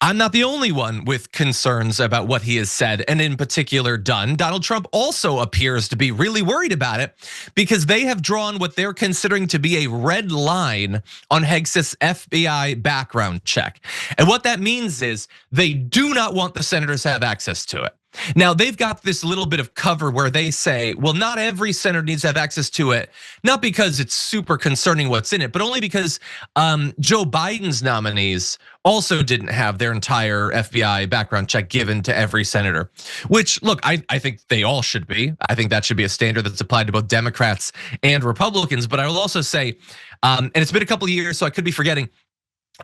I'm not the only one with concerns about what he has said and in particular done. Donald Trump also appears to be really worried about it because they have drawn what they're considering to be a red line on Hegseth's FBI background check. And what that means is they do not want the senators to have access to it. Now, they've got this little bit of cover where they say, well, not every senator needs to have access to it, not because it's super concerning what's in it, but only because Joe Biden's nominees also didn't have their entire FBI background check given to every senator, which, look, I think they all should be. I think that should be a standard that's applied to both Democrats and Republicans. But I will also say, and it's been a couple of years, so I could be forgetting,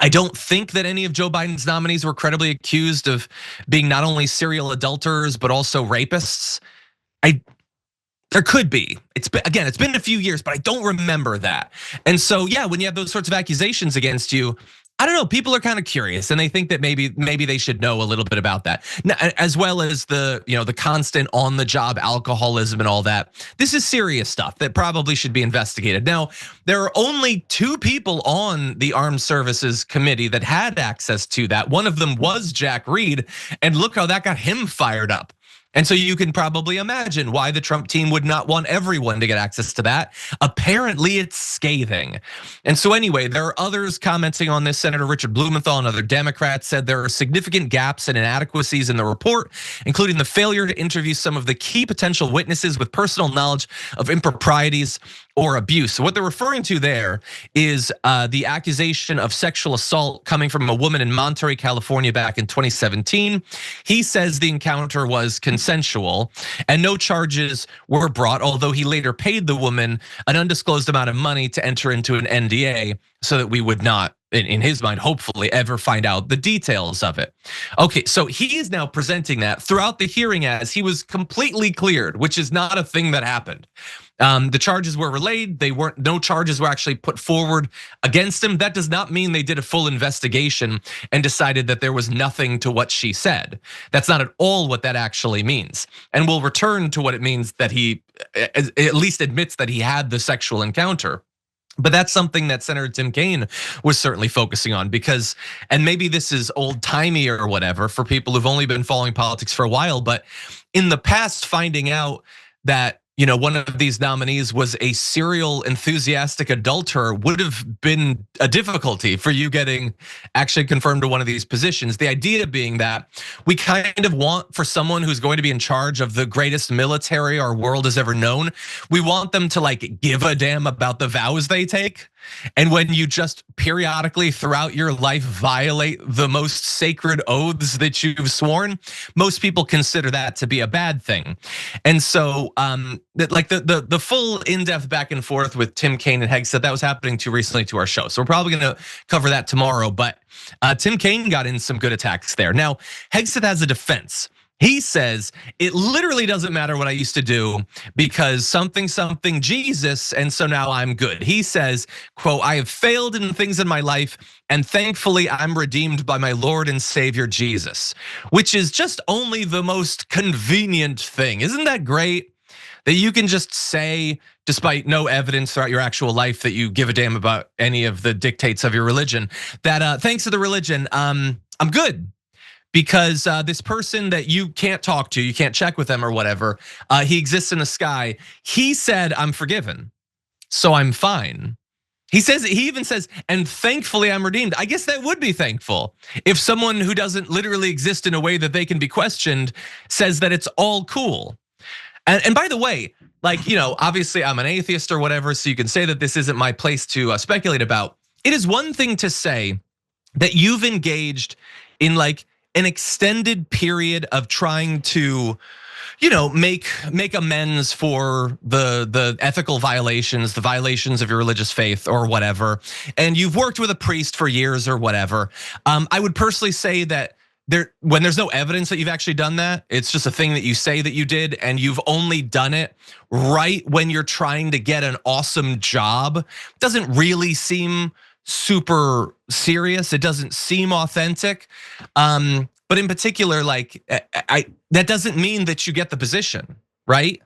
I don't think that any of Joe Biden's nominees were credibly accused of being not only serial adulterers, but also rapists. There could be. It's been a few years, but I don't remember that. And so, yeah, when you have those sorts of accusations against you, I don't know, people are kind of curious and they think that maybe they should know a little bit about that. Now, as well as the constant on the job alcoholism and all that. This is serious stuff that probably should be investigated. Now, there are only 2 people on the Armed Services Committee that had access to that. One of them was Jack Reed, and look how that got him fired up. And so you can probably imagine why the Trump team would not want everyone to get access to that. Apparently it's scathing. And so anyway, there are others commenting on this. Senator Richard Blumenthal and other Democrats said there are significant gaps and inadequacies in the report, including the failure to interview some of the key potential witnesses with personal knowledge of improprieties or abuse. So what they're referring to there is the accusation of sexual assault coming from a woman in Monterey, California back in 2017. He says the encounter was consensual and no charges were brought, although he later paid the woman an undisclosed amount of money to enter into an NDA so that we would not, in his mind, hopefully ever find out the details of it. Okay, so he is now presenting that throughout the hearing as he was completely cleared, which is not a thing that happened. The charges were relayed. No charges were actually put forward against him. That does not mean they did a full investigation and decided that there was nothing to what she said. That's not at all what that actually means. And we'll return to what it means that he at least admits that he had the sexual encounter. But that's something that Senator Tim Kaine was certainly focusing on because, and maybe this is old timey or whatever for people who've only been following politics for a while, but in the past, finding out that one of these nominees was a serial enthusiastic adulterer would have been a difficulty for you getting actually confirmed to one of these positions. The idea being that we kind of want for someone who's going to be in charge of the greatest military our world has ever known, we want them to give a damn about the vows they take. And when you just periodically throughout your life violate the most sacred oaths that you've sworn, most people consider that to be a bad thing. And so the full in-depth back and forth with Tim Kaine and Hegseth, that was happening too recently to our show. So we're probably gonna cover that tomorrow, but Tim Kaine got in some good attacks there. Now, Hegseth has a defense. He says, it literally doesn't matter what I used to do because something Jesus, and so now I'm good. He says, quote, I have failed in things in my life and thankfully I'm redeemed by my Lord and Savior Jesus, which is just only the most convenient thing. Isn't that great? That you can just say, despite no evidence throughout your actual life that you give a damn about any of the dictates of your religion, that thanks to the religion, I'm good. Because this person that you can't talk to, you can't check with them or whatever, he exists in the sky. He said, I'm forgiven, so I'm fine. He even says, and thankfully I'm redeemed. I guess that would be thankful if someone who doesn't literally exist in a way that they can be questioned says that it's all cool. And by the way, obviously I'm an atheist or whatever, so you can say that this isn't my place to speculate about. It is one thing to say that you've engaged in an extended period of trying to, make amends for the ethical violations, the violations of your religious faith or whatever. And you've worked with a priest for years or whatever. I would personally say that when there's no evidence that you've actually done that, it's just a thing that you say that you did, and you've only done it right when you're trying to get an awesome job. It doesn't really seem super serious. It doesn't seem authentic. But in particular, that doesn't mean that you get the position, right?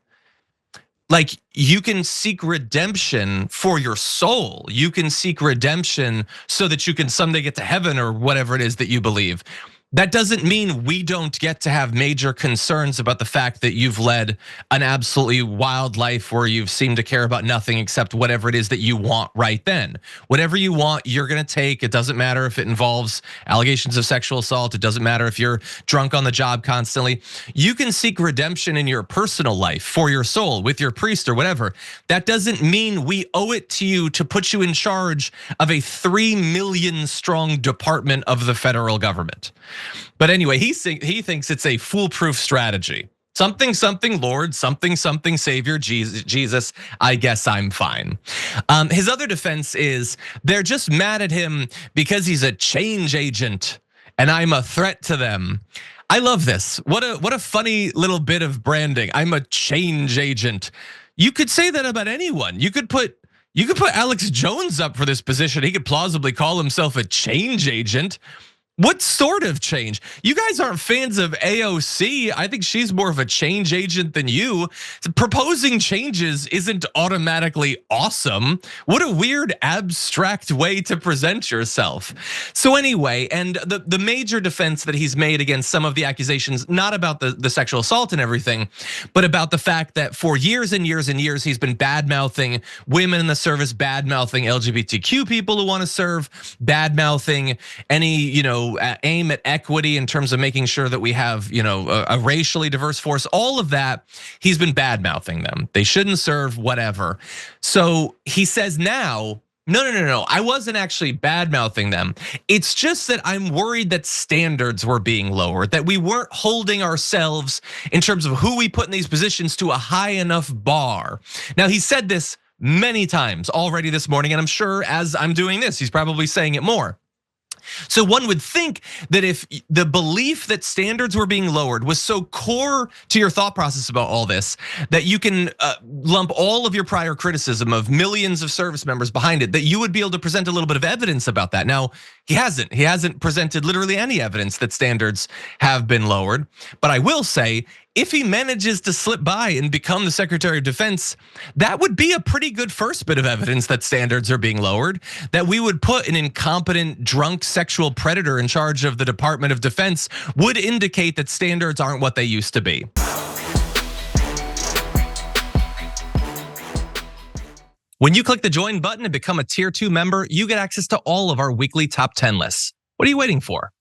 You can seek redemption for your soul. You can seek redemption so that you can someday get to heaven or whatever it is that you believe. That doesn't mean we don't get to have major concerns about the fact that you've led an absolutely wild life where you've seemed to care about nothing except whatever it is that you want right then. Whatever you want, you're gonna take. It doesn't matter if it involves allegations of sexual assault. It doesn't matter if you're drunk on the job constantly. You can seek redemption in your personal life for your soul with your priest or whatever. That doesn't mean we owe it to you to put you in charge of a 3 million strong department of the federal government. But anyway, he thinks it's a foolproof strategy. Something, something, Lord, something, something, Savior, Jesus, I guess I'm fine. His other defense is they're just mad at him because he's a change agent and I'm a threat to them. I love this. What a funny little bit of branding. I'm a change agent. You could say that about anyone. You could put Alex Jones up for this position. He could plausibly call himself a change agent. What sort of change? You guys aren't fans of AOC. I think she's more of a change agent than you. Proposing changes isn't automatically awesome. What a weird abstract way to present yourself. So anyway, and the major defense that he's made against some of the accusations, not about the sexual assault and everything, but about the fact that for years and years and years, he's been bad-mouthing women in the service, bad-mouthing LGBTQ people who want to serve, bad-mouthing any, aim at equity in terms of making sure that we have, a racially diverse force, all of that, he's been bad-mouthing them. They shouldn't serve, whatever. So he says now, no, I wasn't actually bad-mouthing them. It's just that I'm worried that standards were being lowered, that we weren't holding ourselves in terms of who we put in these positions to a high enough bar. Now, he said this many times already this morning, and I'm sure as I'm doing this, he's probably saying it more. So one would think that if the belief that standards were being lowered was so core to your thought process about all this, that you can lump all of your prior criticism of millions of service members behind it, that you would be able to present a little bit of evidence about that. Now, he hasn't presented literally any evidence that standards have been lowered. But I will say, if he manages to slip by and become the Secretary of Defense, that would be a pretty good first bit of evidence that standards are being lowered, that we would put an incompetent, drunk sexual predator in charge of the Department of Defense would indicate that standards aren't what they used to be. When you click the join button and become a tier 2 member, you get access to all of our weekly top 10 lists. What are you waiting for?